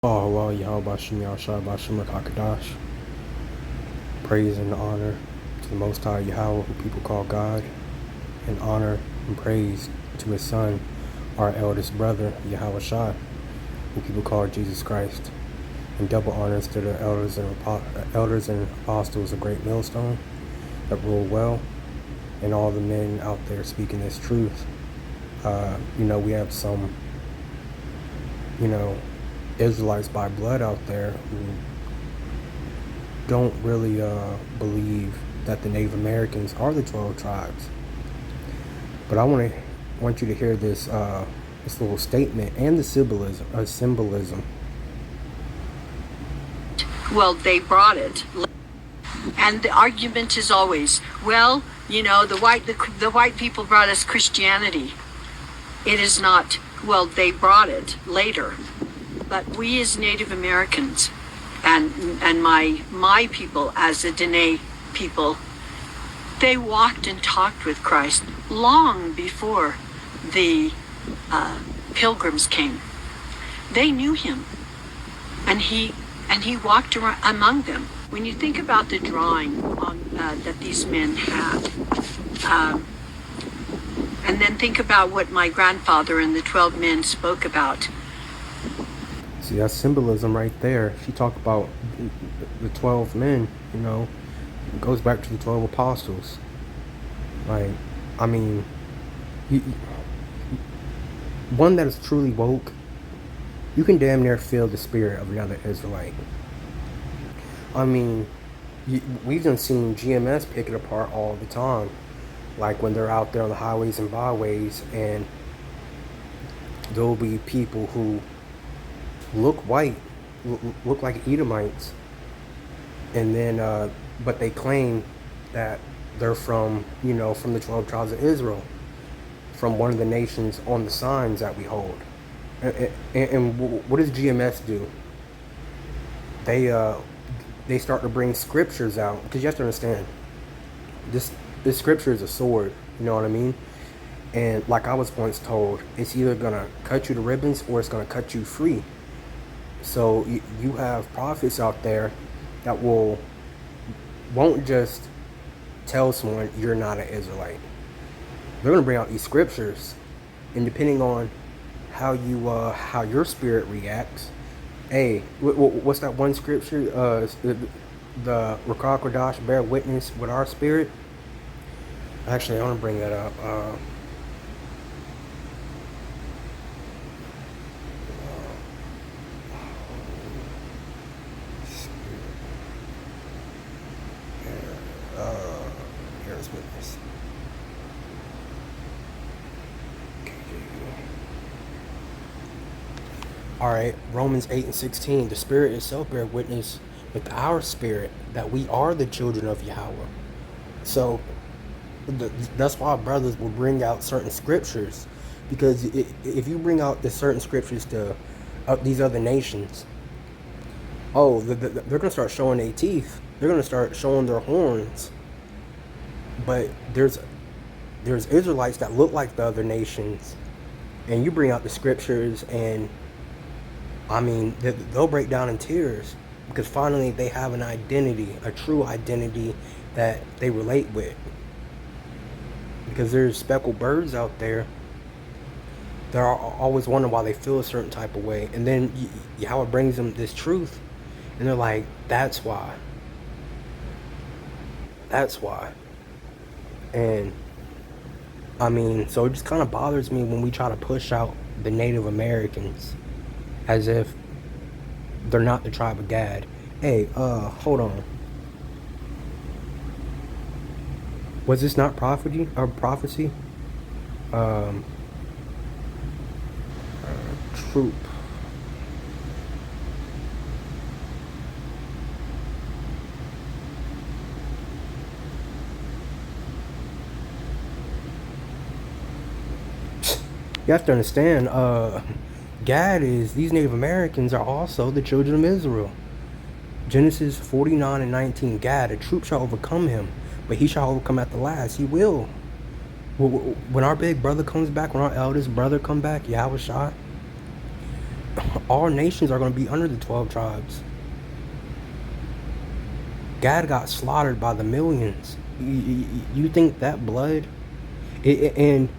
Oh, well, Yahweh Bashim Yahshua Bashim Hakadash. Praise and honor to the Most High Yahweh, who people call God, and honor and praise to his Son, our eldest brother, Yahweh Shai, who people call Jesus Christ, and double honors to the elders and apostles of Great Millstone that rule well, and all the men out there speaking this truth. We have some, Israelites by blood out there who don't really believe that the Native Americans are the 12 tribes. But I want you to hear this little statement and the symbolism. Well, they brought it, and the argument is always, well, the white people brought us Christianity. It is not. Well, they brought it later, but we as Native Americans, and my people as the Dene people, they walked and talked with Christ long before the pilgrims came. They knew him, and he walked around among them. When you think about the drawing that these men had, and then think about what my grandfather and the 12 men spoke about. See, that's symbolism right there. She talked about the 12 men, it goes back to the 12 apostles. One that is truly woke, you can damn near feel the spirit of another Israelite. We've done seen GMS pick it apart all the time. Like when they're out there on the highways and byways, and there'll be people who look white, look like Edomites, and then, but they claim that they're from the 12 tribes of Israel, from one of the nations on the signs that we hold. And what does GMS do? They start to bring scriptures out, because you have to understand, this scripture is a sword, you know what I mean? And like I was once told, it's either gonna cut you to ribbons or it's gonna cut you free. So you have prophets out there that won't just tell someone you're not an Israelite. They're gonna bring out these scriptures, and depending on how your spirit reacts. Hey, what's that one scripture? The Ruach HaKodesh bear witness with our spirit. Actually, I want to bring that up. Here's witness. Alright, Romans 8:16. The Spirit itself bear witness with our spirit that we are the children of Yahweh. So that's why brothers will bring out certain scriptures, because if you bring out the certain scriptures to these other nations, they're going to start showing their teeth. They're going to start showing their horns. But there's Israelites that look like the other nations, and you bring out the scriptures, and they'll break down in tears, because finally they have an identity, a true identity that they relate with. Because there's speckled birds out there, they're always wondering why they feel a certain type of way, and then Yahweh brings them this truth, and they're like, that's why. And so it just kind of bothers me when we try to push out the Native Americans as if they're not the tribe of Gad. Hey, hold on. Was this not prophecy? Troop. You have to understand, Gad is, these Native Americans are also the children of Israel. Genesis 49:19, Gad, a troop shall overcome him, but he shall overcome at the last. He will. When our big brother comes back, when our eldest brother come back, Yahweh Shai, all nations are going to be under the 12 tribes. God got slaughtered by the millions. You think that blood? And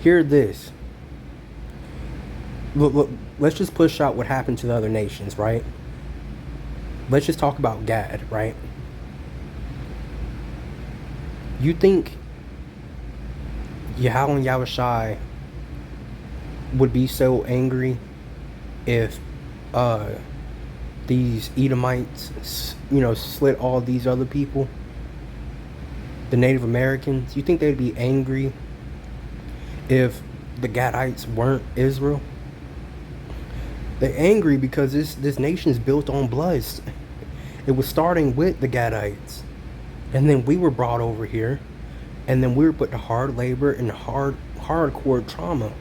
hear this. Look, let's just push out what happened to the other nations, right? Let's just talk about Gad, right? You think Yahweh and Yahushai would be so angry if these Edomites, slit all these other people, the Native Americans? You think they'd be angry if the Gadites weren't Israel? They're angry because this nation is built on blood. It was starting with the Gadites, and then we were brought over here, and then we were put to hard labor and hardcore trauma.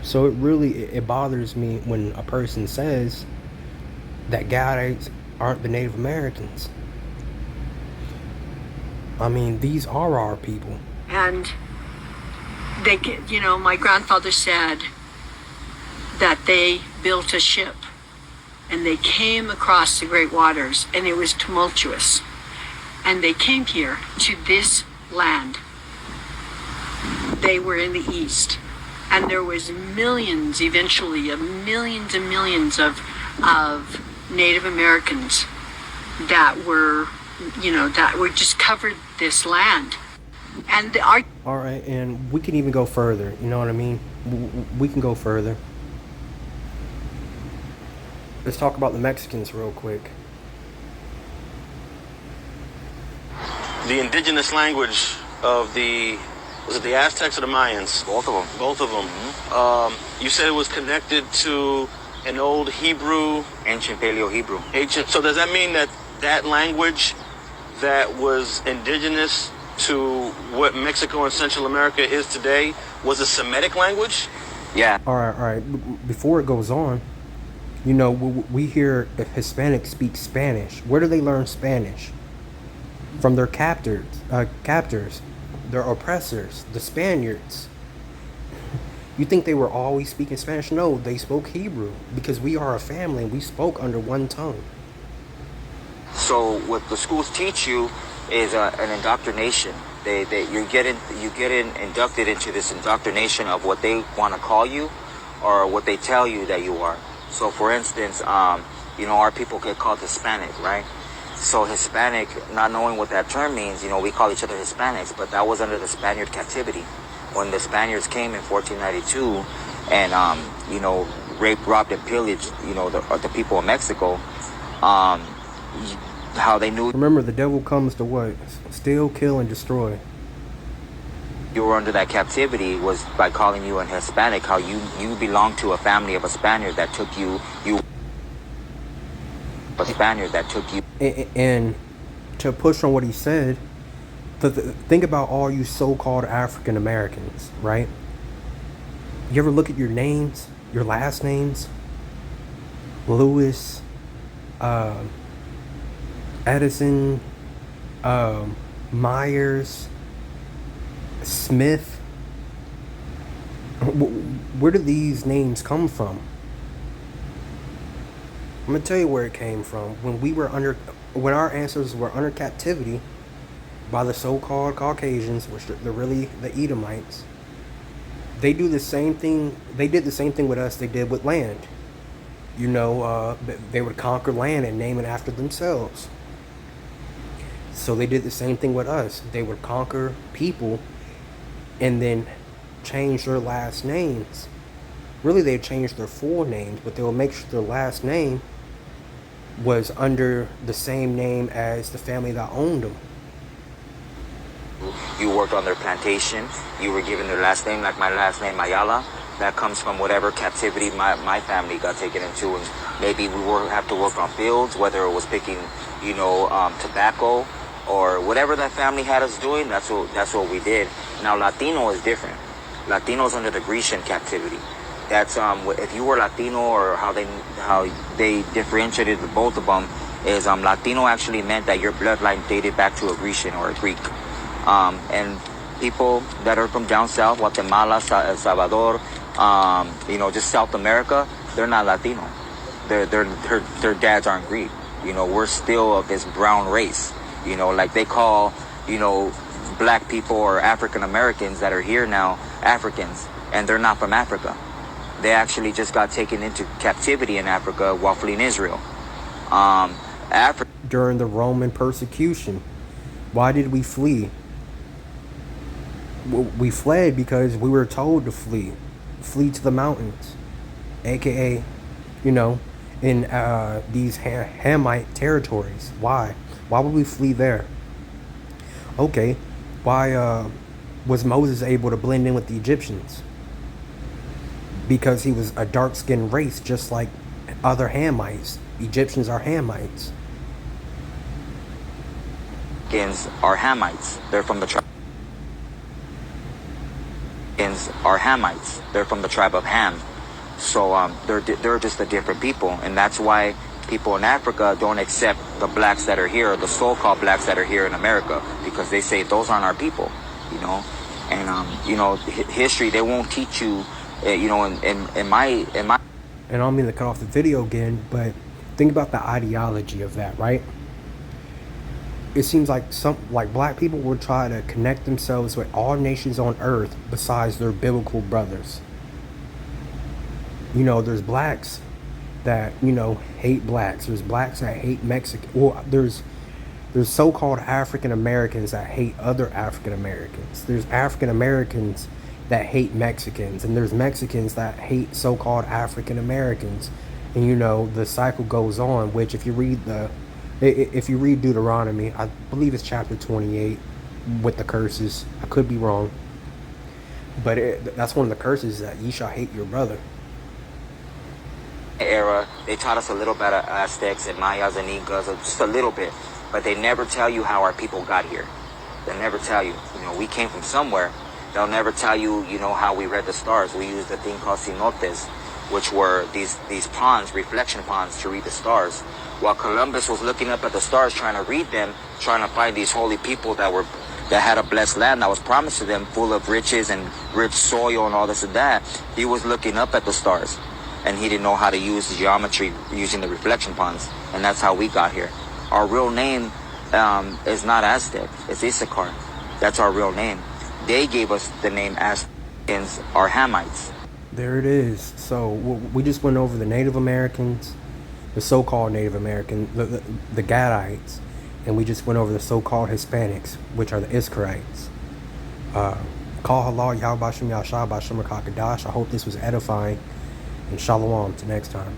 So it bothers me when a person says that Gadites aren't the Native Americans. I mean, these are our people. And they get, my grandfather said that they built a ship and they came across the great waters and it was tumultuous. And they came here to this land. They were in the east. And there was millions, eventually, millions and millions of Native Americans that were just covered this land. And all right, and we can even go further. You know what I mean? We can go further. Let's talk about the Mexicans real quick. The indigenous language of was it the Aztecs or the Mayans? Both of them. Both of them. Mm-hmm. You said it was connected to an old Hebrew. Ancient Paleo-Hebrew. So does that mean that language that was indigenous to what Mexico and Central America is today was a Semitic language? Yeah. All right. Before it goes on, we hear Hispanics speak Spanish. Where do they learn Spanish? From their captors, their oppressors, the Spaniards. You think they were always speaking Spanish? No, they spoke Hebrew because we are a family and we spoke under one tongue. So what the schools teach you is an indoctrination. You get inducted into this indoctrination of what they want to call you or what they tell you that you are. So for instance, our people get called Hispanic, right? So Hispanic, not knowing what that term means, we call each other Hispanics, but that was under the Spaniard captivity. When the Spaniards came in 1492 and, raped, robbed, and pillaged, the people of Mexico, how they knew... Remember, the devil comes to what? Steal, kill, and destroy. You were under that captivity was by calling you an Hispanic, how you belong to a family of a Spaniard that took you a Spaniard that took you. And to push on what he said, think about all you so-called African Americans, right? You ever look at your names, your last names? Lewis, Edison, Myers, Smith. Where do these names come from? I'm gonna tell you where it came from. When our ancestors were under captivity by the so-called Caucasians, which they're really the Edomites, they did the same thing with us they did with land. They would conquer land and name it after themselves. So they did the same thing with us. They would conquer people and then change their last names. Really, they'd change their full names, but they would make sure their last name was under the same name as the family that owned them. You worked on their plantation. You were given their last name, like my last name, Ayala. That comes from whatever captivity my family got taken into. And maybe we have to work on fields, whether it was picking, tobacco or whatever that family had us doing. That's what we did. Now, Latino is different. Latino's under the Grecian captivity. That's if you were Latino, or how they differentiated both of them is Latino actually meant that your bloodline dated back to a Grecian or a Greek. And people that are from down south, Guatemala, El Salvador, just South America, they're not Latino. Their dads aren't Greek. We're still of this brown race. Like they call, black people or African Americans that are here now Africans, and they're not from Africa. They actually just got taken into captivity in Africa while fleeing Israel. During the Roman persecution, why did we flee? We fled because we were told to flee to the mountains, aka, in these Hamite territories. Why would we flee there? Okay, why was Moses able to blend in with the Egyptians? Because he was a dark-skinned race, just like other Hamites. Egyptians are Hamites. Are Hamites. They're from the tribe. Are Hamites. They're from the tribe of Ham. So they're just a different people, and that's why people in Africa don't accept the blacks that are here, the so-called blacks that are here in America, because they say those aren't our people, And history, they won't teach you, in my. And I don't mean to cut off the video again, but think about the ideology of that, right? It seems like black people would try to connect themselves with all nations on earth besides their biblical brothers. There's blacks that, hate blacks. There's blacks that hate Mexican. Well, there's so-called African Americans that hate other African Americans. There's African Americans that hate Mexicans, and there's Mexicans that hate so-called African Americans. And the cycle goes on, which if you read Deuteronomy, I believe it's chapter 28 with the curses. I could be wrong, but that's one of the curses, that ye shall hate your brother. Era, they taught us a little bit of Aztecs and Mayas and Incas, just a little bit, but they never tell you how our people got here. They never tell you. We came from somewhere. They'll never tell you, how we read the stars. We used a thing called cenotes, which were these ponds, reflection ponds, to read the stars. While Columbus was looking up at the stars, trying to read them, trying to find these holy people that had a blessed land that was promised to them, full of riches and rich soil and all this and that, he was looking up at the stars. And he didn't know how to use geometry using the reflection ponds. And that's how we got here. Our real name is not Aztec. It's Issachar. That's our real name. They gave us the name Aztecs, are Hamites. There it is. So we just went over the Native Americans, the so-called Native American, the Gadites, and we just went over the so-called Hispanics, which are the Iskarites. Call halal, Yahweh Bashem, Yahshua Bashem, Kakadash. I hope this was edifying. And shalom till next time.